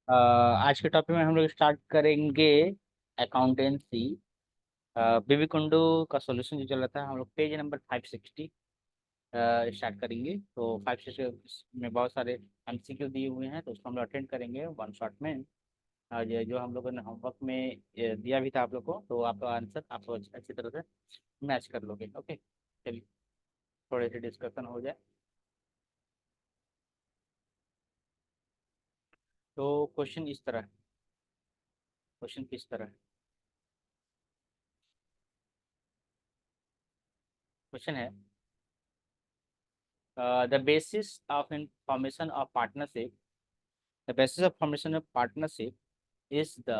आज के टॉपिक में हम लोग स्टार्ट करेंगे अकाउंटेंसी। बीबी कुंडू का सॉल्यूशन जो चल रहा था, हम लोग पेज नंबर 560 स्टार्ट करेंगे। तो 560 में बहुत सारे एमसीक्यू दिए हुए हैं, तो उसको हम लोग अटेंड करेंगे वन शॉट में। ये जो हम लोगों ने होमवर्क में दिया भी था आप लोग को, तो आपका आंसर आप लोग अच्छी तरह से मैच कर लोगे। ओके, चलिए थोड़े से डिस्कशन हो जाए। तो क्वेश्चन इस तरह, क्वेश्चन किस तरह क्वेश्चन है, the basis of information of partnership, the basis of formation of partnership is the.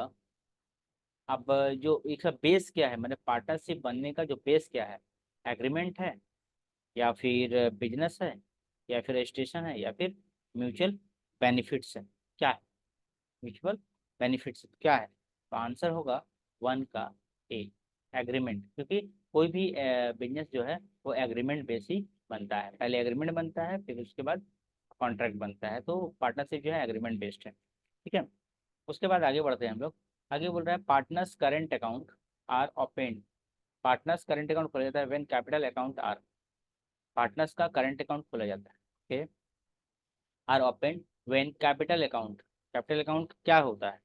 अब जो इसका बेस क्या है, मैंने पार्टनरशिप बनने का जो बेस क्या है, एग्रीमेंट है या फिर बिजनेस है या फिर रजिस्ट्रेशन है या फिर म्यूचुअल बेनिफिट्स है? क्या है? म्यूचुअल बेनिफिट्स क्या है? तो आंसर होगा वन का ए, एग्रीमेंट। क्योंकि कोई भी बिजनेस जो है वो एग्रीमेंट बेस ही बनता है। पहले एग्रीमेंट बनता है, फिर उसके बाद कॉन्ट्रैक्ट बनता है। तो पार्टनरशिप जो है एग्रीमेंट बेस्ड है। ठीक है, उसके बाद आगे बढ़ते हैं हम लोग। आगे बोल रहा है partners current account are open. Partners current account खोला जाता है when capital account are. Partners का करंट अकाउंट खोला जाता है, okay, are open when capital account. Capital account क्या होता है?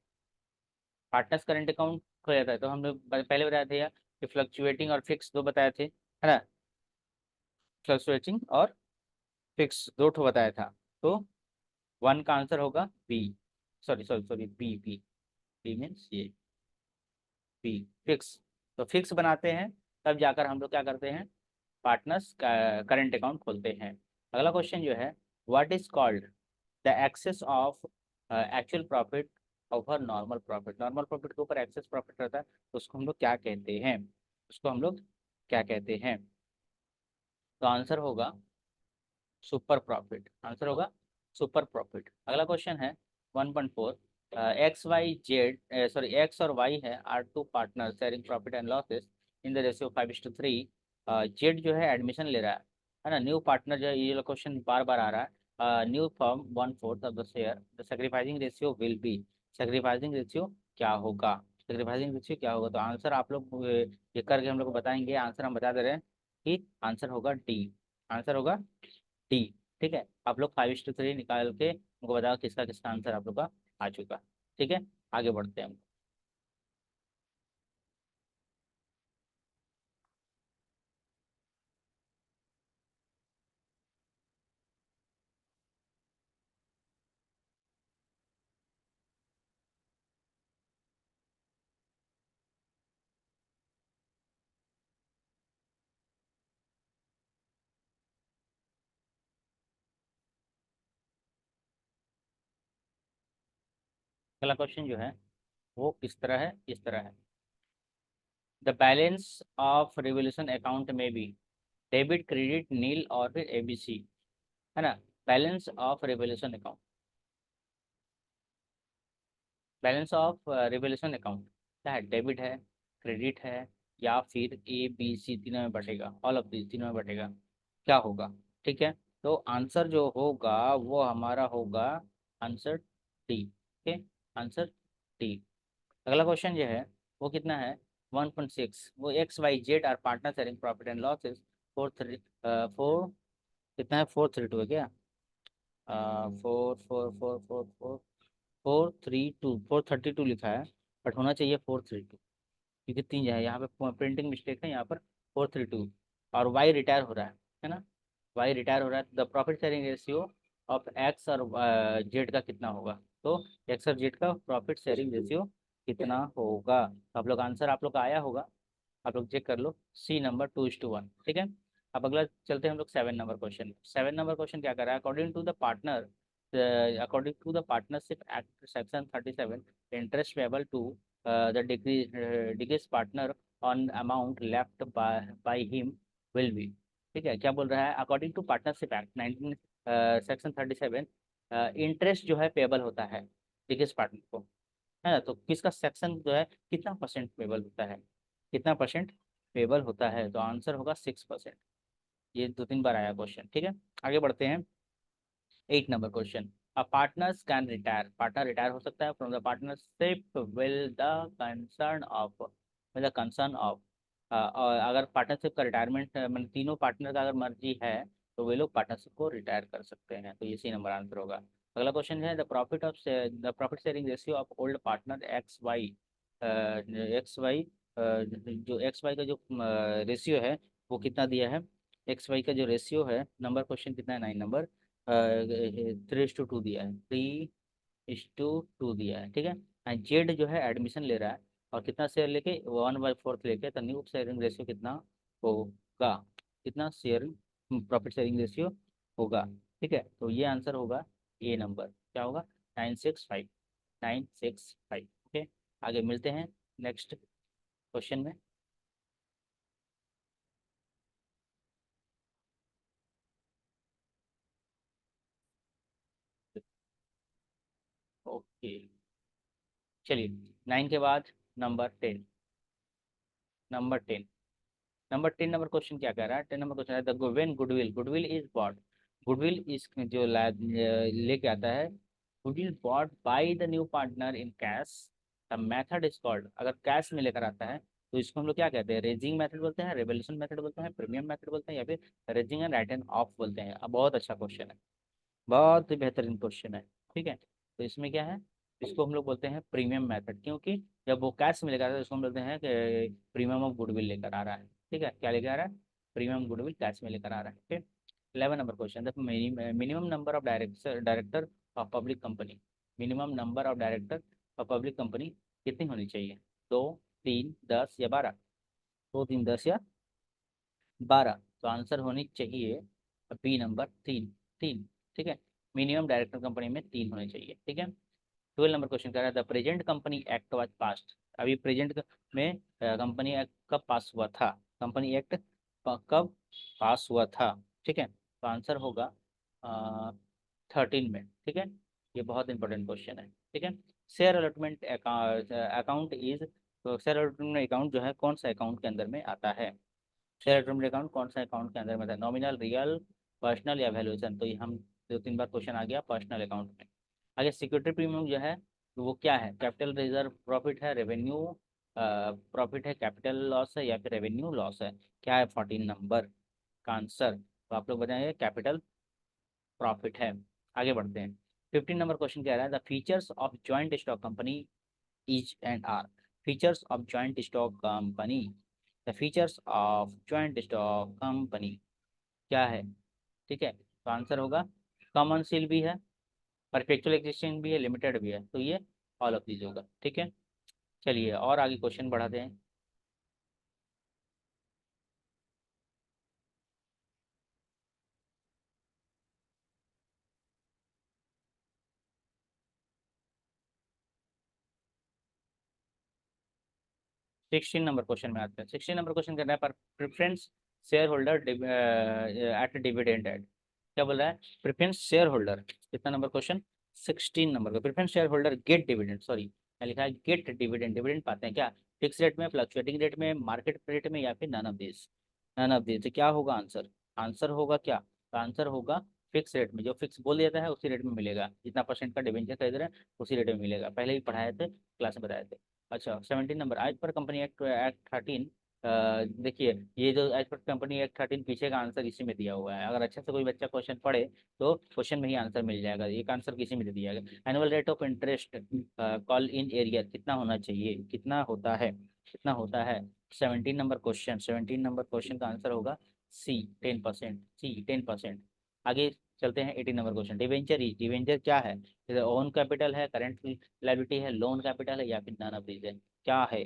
पार्टनर्स करंट अकाउंट खोला जाता है। तो हम लोग पहले बताए थे यार कि फ्लक्चुएटिंग और फिक्स दो बताए थे, है ना? फ्लक्चुएटिंग और फिक्स दो ठो बताया था। तो वन का आंसर होगा B, sorry sorry sorry, B B. B means ये बी, फिक्स। तो फिक्स बनाते हैं, तब जाकर हम लोग क्या करते हैं, पार्टनर्स करंट अकाउंट खोलते हैं। अगला क्वेश्चन जो है, what is called the excess of actual profit over normal profit. Normal profit के ऊपर एक्सेस प्रॉफिट रहता है, तो उसको हम लोग क्या कहते हैं? उसको हम लोग क्या कहते हैं? तो आंसर होगा सुपर प्रॉफिट। आंसर होगा सुपर प्रॉफिट। अगला क्वेश्चन है 1.4, X Y Z, sorry X और वाई है are two partner sharing profit and losses in the ratio 5:3। Z जो है एडमिशन ले रहा है ना, न्यू पार्टनर जो है, ये क्वेश्चन बार बार आ रहा है। New firm 1/4 of the share, the sacrificing ratio will be. Sacrificing ratio क्या होगा? सेक्रीफाइसिंग रेशियो क्या होगा? तो आंसर आप लोग ये करके हम लोग को बताएंगे। आंसर हम बता दे रहे हैं कि आंसर होगा डी। आंसर होगा डी। ठीक है, आप लोग 5:3 निकाल के हमको बताओ किसका किसका आंसर आप लोग का आ चुका। ठीक है, आगे बढ़ते हैं हम। अगला क्वेश्चन जो है वो किस तरह है, इस तरह है, the balance of revolution account में भी डेबिट क्रेडिट नील और फिर एबीसी, है ना? Balance of revolution account, balance of revolution account क्या है? डेबिट है, क्रेडिट है, या फिर ए बी सी तीनों में बटेगा, ऑल ऑफ दिस तीनों में बटेगा, क्या होगा? ठीक है, तो आंसर जो होगा वो हमारा होगा answer D. Okay, answer D. अगला क्वेश्चन जो है वो कितना है, 1.6, वो X Y Z are partner sharing profit and losses four three, four, कितना है, 432 है क्या? 4 4 4 4 4 432, 432 लिखा है, बट होना चाहिए 432, क्योंकि तीन है यहाँ पे, प्रिंटिंग मिस्टेक है यहाँ पर। 432, और वाई रिटायर हो रहा है ना? वाई रिटायर हो रहा है, the profit sharing ratio of x और जेड का कितना होगा? तो एक्स और जेड का प्रॉफिट शेयरिंग रेशियो कितना होगा? आप लोग आंसर आप लोग का आया होगा, आप लोग चेक कर लो, सी नंबर 2:1। ठीक है, अब अगला चलते हैं हम लोग 7 नंबर क्वेश्चन। 7 नंबर क्वेश्चन क्या कर रहा है, according to the partner, according to the partnership act section 37, interest payable to the decreased partner on amount left by him will be। ठीक है, क्या बोल रहा है, according to partnership act 19 section 37, interest जो है पेबल होता है डिगेस्ट पार्टनर को, है ना? तो किसका सेक्शन जो है कितना परसेंट पेबल होता है, कितना परसेंट पेबल होता है? तो आंसर होगा 6%। ये 2-3 बार आया क्वेश्चन। ठीक है, आगे बढ़ते हैं 8 number question. Partners can retire, partner retire हो सकता है from the partnership with the concern of, और अगर पार्टनरशिप का रिटायरमेंट मतलब तीनों पार्टनर का अगर मर्जी है तो वे लोग पार्टनरशिप को रिटायर कर सकते हैं। तो ये सी नंबर आंसर होगा। अगला क्वेश्चन है the profit sharing ratio of old partner X Y, जो एक्स वाई का जो रेशियो है वो कितना दिया है। एक्स वाई का जो रेशियो है, नंबर क्वेश्चन कितना है, 9 नंबर, 3:2 दिया है, 3:2 दिया है, ठीक है। एंड जेड जो है एडमिशन ले रहा है और कितना शेयर लेके, 1/4 लेके, तो न्यू शेयरिंग रेशियो कितना होगा, कितना शेयरिंग प्रॉफिट शेयरिंग रेशियो होगा, ठीक है। तो ये आंसर होगा ए नंबर, क्या होगा, 965, 965, ओके। आगे मिलते हैं नेक्स्ट क्वेश्चन में। ओके, चलिए 9 के बाद number 10, number 10, number 10 number question क्या कह रहा है, 10 नंबर क्वेश्चन है the when goodwill, goodwill is bought, goodwill इस जो लेके आता है, goodwill bought by the new partner in cash, the method is called, अगर कैश में लेकर आता है तो इसको हम लोग क्या कहते हैं, रेजिंग मेथड बोलते हैं, रेवोल्यूशन मेथड बोलते हैं, प्रीमियम मेथड बोलते हैं, या फिर raising and right end of बोलते हैं। अब बहुत अच्छा क्वेश्चन है, बहुत ही बेहतरीन क्वेश्चन है, ठीक है। तो इसमें क्या है, इसको हम लोग बोलते हैं प्रीमियम मेथड, क्योंकि जब वो कैश में लेकर आता है तो इसको हम बोलते हैं कि प्रीमियम ऑफ गुडविल लेकर आ रहा है, ठीक है। क्या लेकर आ रहा है, प्रीमियम गुडविल कैश में लेकर आ रहा है, ठीक। 11 number question, the minimum number of director of public company, minimum number of director of public company कितनी होनी चाहिए, 2, 3, 10 या 12, 2, 3, 10 या 12, तो आंसर होनी चाहिए बी नंबर, 3, 3, ठीक है। मिनिमम डायरेक्टर कंपनी में 3 होने चाहिए, ठीक है। 12 नंबर क्वेश्चन कर रहा है the present company act was past, अभी प्रेजेंट में कंपनी एक्ट कब पास हुआ था, कंपनी एक्ट कब पास हुआ था, ठीक है। तो आंसर होगा 13 में, ठीक है। ये बहुत इंपॉर्टेंट क्वेश्चन है, ठीक है। शेयर अलॉटमेंट अकाउंट इज, तो शेयर अलॉटमेंट अकाउंट जो है कौन सा अकाउंट के अंदर में आता है, शेयर अलॉटमेंट अकाउंट कौन सा अकाउंट के अंदर में आता है, नॉमिनल, रियल, पर्सनल या वैल्यूएशन, तो ये हम 2-3 बार क्वेश्चन आ गया पर्सनल अकाउंट में। आगे सिक्योरिटी प्रीमियम जो है तो वो क्या है, कैपिटल रिजर्व प्रॉफिट है, रेवेन्यू प्रॉफिट है, कैपिटल लॉस है, या फिर रेवेन्यू लॉस है, क्या है 14 नंबर का आंसर, तो आप लोग बताएंगे कैपिटल प्रॉफिट है। आगे बढ़ते हैं, 15 नंबर क्वेश्चन कह रहा है the features of joint stock company each and are, features of joint stock company, the features of joint stock company क्या है, ठीक है। तो आंसर होगा कॉमन सील भी है, परपेचुअल एक्जिस्टेंस भी है, लिमिटेड भी है, तो ये ऑल ऑफ दीज होगा, ठीक है। चलिए और आगे क्वेश्चन बढ़ाते हैं। 16 नंबर क्वेश्चन में आते हैं, 16 नंबर क्वेश्चन करना है पर preference share holder at dividend at, क्या बोल रहा है, प्रेफरेंस शेयर होल्डर, कितना नंबर क्वेश्चन, 16 नंबर का, preference share holder get dividend, sorry मैं लिखा है गेट डिविडेंड, डिविडेंड पाते हैं क्या, फिक्स रेट में, फ्लक्चुएटिंग रेट में, मार्केट रेट में, या फिर none of this, none of this, तो क्या होगा आंसर, आंसर होगा क्या, तो आंसर होगा फिक्स रेट में, जो फिक्स बोल देता है उसी रेट में मिलेगा, जितना परसेंट का डिवेंचर खरीद रहे हैं उसी रेट में मिलेगा, पहले ही पढ़ाए थे, क्लास में बताए थे। अच्छा 17 नंबर, आज पर कंपनी एक्ट 13, देखिए ये जो एज पर कंपनी एक्ट 13 पीछे का आंसर इसी में दिया हुआ है, अगर अच्छे से कोई बच्चा क्वेश्चन पढ़े तो क्वेश्चन में ही आंसर मिल जाएगा, एक आंसर किसी में दे दिया गया। Annual rate of interest call in area कितना होना चाहिए, कितना होता है, कितना होता है, 17 नंबर क्वेश्चन, 17 नंबर क्वेश्चन का आंसर होगा सी, 10%, सी 10%। आगे चलते हैं 18 number question, debenture is, debenture क्या है, ओन कैपिटल है, करेंट लायबिलिटी है, लोन कैपिटल है, या फिर नन ऑफ दीज है, क्या है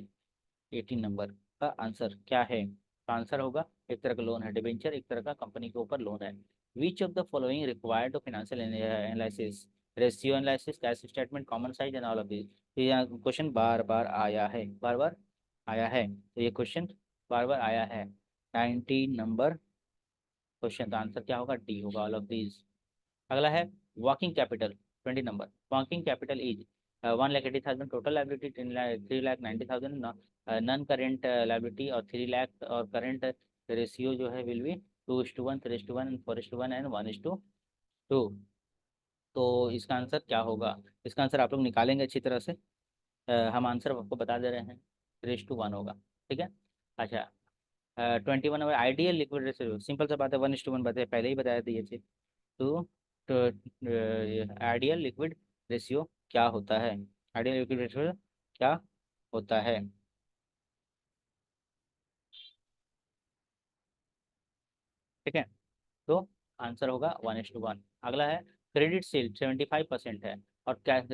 18 नंबर का आंसर क्या है, तो आंसर होगा एक तरह का लोन है, डिबेंचर एक तरह का कंपनी के ऊपर लोन है। Which of the following required to financial analysis, ratio analysis, cash statement, common size and all of this, तो ये क्वेश्चन बार बार आया है, बार बार आया है, तो ये क्वेश्चन बार बार आया है, 19 नंबर क्वेश्चन का आंसर क्या होगा, डी होगा, ऑल ऑफ दीज। अगला है working capital, 20 number, working capital is 1,80,000 total liability, 3,90,000 non current liability, और 3 लाख, और करेंट रेशियो जो है विल बी 2:1, 3:1, 4:1 एंड 1:2, तो इसका आंसर क्या होगा? इसका आंसर आप लोग निकालेंगे अच्छी तरह से। हम आंसर आपको बता दे रहे हैं, 3:1 होगा। ठीक है। अच्छा, 21 आइडियल लिक्विड रेशियो, सिंपल सा बात है, 1:1 बात है, पहले ही बताया था ये चीज। तो आइडियल लिक्विड रेशियो क्या होता है? आइडियल लिक्विड रेशियो क्या होता है? ठीक है। तो आंसर होगा 1:1। अगला है क्रेडिट सेल 75% है, और कैश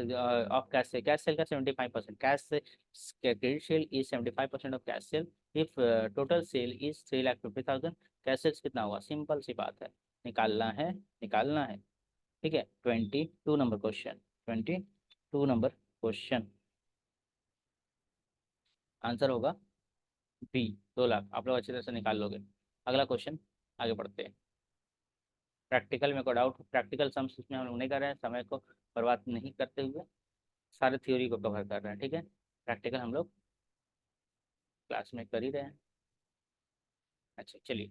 ऑफ कैश से, कैश सेल का 75%, कैश से credit sale is 75% of cash sale. If total sale is 3,50,000, cash sales कितना होगा? सिंपल सी बात है, निकालना है, निकालना है। ठीक है। 22 number question, 22 number question, answer होगा बी, 2 लाख। आप लोग अच्छी तरह से निकाल लोगे। अगला क्वेश्चन, आगे बढ़ते हैं। प्रैक्टिकल में को डाउट, प्रैक्टिकल सम्स इसमें हम लोग नहीं कर रहे हैं, समय को बर्बाद नहीं करते हुए सारे थ्योरी को कवर कर रहे हैं। ठीक है। प्रैक्टिकल हम लोग क्लास में कर ही रहे हैं। अच्छा चलिए,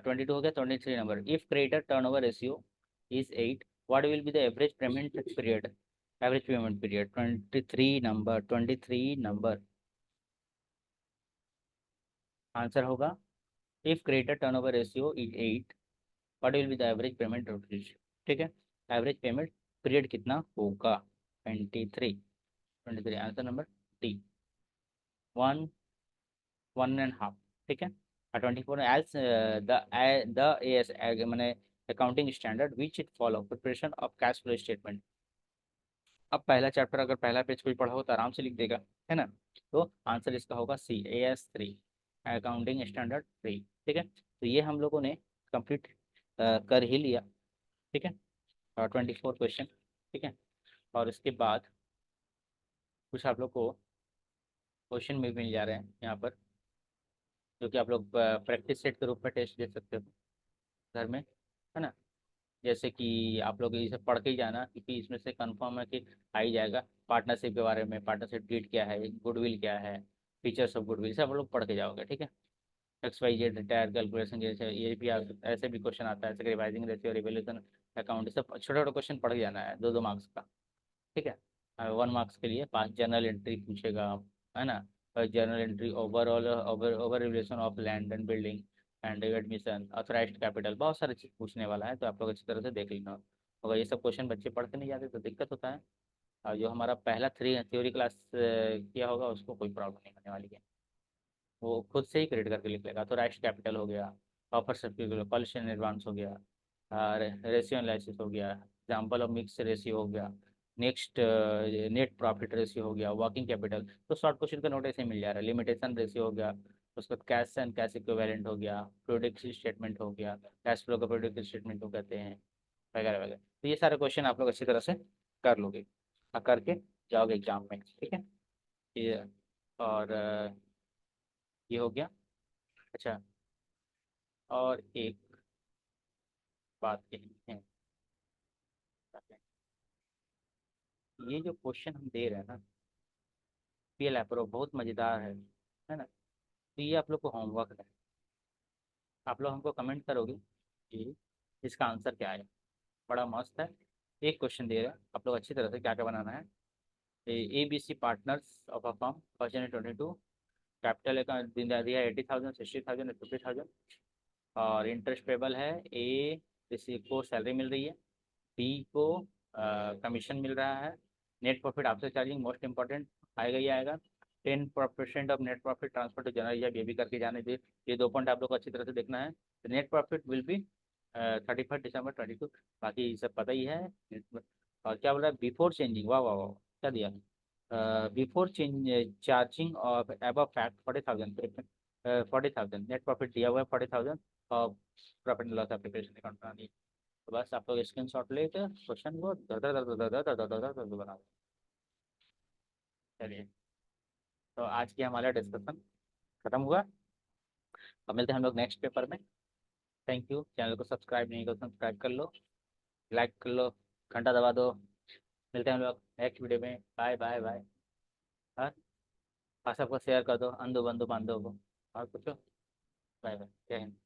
22 हो गया। 23 number, if creditor turnover ratio is 8, what will be the average payment period? Average payment period 23 number, 23 number, answer होगा if creditor turnover ratio is 8, what will be the average payment ratio? ठीक है। Average payment period कितना होगा? 23, 23, answer number D, 1.5। ठीक है। 24, as the S मैंने accounting standard which it follow preparation of cash flow statement. अब पहला chapter अगर पहला पेज कोई पढ़ा हो तो आराम से लिख देगा, है ना। तो आंसर इसका होगा सी, AS3, अकाउंटिंग स्टैंडर्ड 3। ठीक है। तो ये हम लोगों ने कंप्लीट कर ही लिया। ठीक है। और 24 क्वेश्चन। ठीक है। और इसके बाद कुछ आप लोग को क्वेश्चन भी मिल जा रहे हैं यहाँ पर, जो कि आप लोग प्रैक्टिस सेट के रूप में टेस्ट दे सकते हो घर में, है ना। जैसे कि आप लोग इसे पढ़ के ही जाना, क्योंकि इसमें से कंफर्म है कि आ ही जाएगा। पार्टनरशिप के बारे में, पार्टनरशिप डीड क्या है, गुडविल क्या है, फीचर्स ऑफ गुडविल, सब लोग पढ़ के जाओगे। ठीक है। XYZ रिटायर कैलकुलेशन, जैसे ये भी ऐसे भी क्वेश्चन आता है, रिवाइजिंग रेशियो, रिवैल्यूएशन अकाउंट, सब छोटे छोटे क्वेश्चन पढ़ के जाना है, 2-2 मार्क्स का। ठीक है। 1 मार्क्स के लिए 5 जर्नल एंट्री पूछेगा, है ना। Journal entry, overall over relation of land and building and admission, authorised capital, बहुत सारी चीज़ पूछने वाला है, तो आप लोग अच्छी तरह से देख लेना होगा। ये सब क्वेश्चन बच्चे पढ़ते नहीं जाते तो दिक्कत होता है। और जो हमारा पहला थ्योरी क्लास किया होगा उसको कोई प्रॉब्लम नहीं होने वाली है, वो खुद से ही क्रिएट करके लिख लेगा। तो राइट कैपिटल हो गया, ऑफर सर्टिफिकेट, पॉलिसी एडवांस हो गया, रेशियो एनालिसिस हो गया, एग्जाम्पल ऑफ मिक्स रेशियो हो गया, नेक्स्ट नेट प्रॉफिट रेशियो हो गया, वर्किंग कैपिटल। तो शॉर्ट क्वेश्चन का नोट ऐसे ही मिल जा रहा है। लिमिटेशन रेशियो हो गया, उसके बाद कैश एंड कैश इक्विवेलेंट हो गया, प्रोडक्ट स्टेटमेंट हो गया, कैश फ्लो का प्रोडक्ट स्टेटमेंट को कहते हैं, वगैरह वगैरह। तो ये सारे क्वेश्चन आप लोग अच्छी तरह से कर लोगे और करके जाओगे एग्जाम में। ठीक है। ये और ये हो गया। अच्छा, और एक बात यही है, ये जो क्वेश्चन हम दे रहे हैं ना, PL एप्रो बहुत मज़ेदार है ना। तो ये आप लोग को होमवर्क है, आप लोग हमको कमेंट करोगे कि इसका आंसर क्या है। बड़ा मस्त है। एक क्वेश्चन दे रहा है, आप लोग अच्छी तरह से क्या क्या बनाना है। ABC partners of a firm first January 22, capital का दिया है 80,000, 60,000, 50,000, और इंटरेस्ट पेबल है। ए, किसी को सैलरी मिल रही है, बी को कमीशन मिल रहा है, net profit after charging most important आएगा ही आएगा, 10% of net profit transfer to general, ये भी करके जाने दे। ये 2 पॉइंट आप लोग को अच्छी तरह से देखना है। नेट प्रॉफिट विल बी 31 दिसंबर 22, बाकी सब पता ही है। और क्या बोल रहा है, बिफोर चेंजिंग, वाह वाह वाह, क्या दिया, before change charging of above fact 40,000, 40,000 net profit दिया हुआ है, 40,000, और profit and loss application account बना दी। तो बस आप लोग स्क्रीन शॉट लेकर क्वेश्चन को धर धर धर धर धर धर धर धर धर धर बना दो। चलिए, तो आज की हमारा डिस्कशन खत्म हुआ। अब मिलते हैं हम लोग नेक्स्ट पेपर में। Thank you. चैनल को सब्सक्राइब नहीं करो, सब्सक्राइब कर लो, लाइक कर लो, घंटा दबा दो। मिलते हैं हम लोग नेक्स्ट वीडियो में। Bye bye bye. हाँ, और सबको शेयर कर दो, अंधो बंधु बांधो को, और कुछ। बाय बाय, जय हिंद।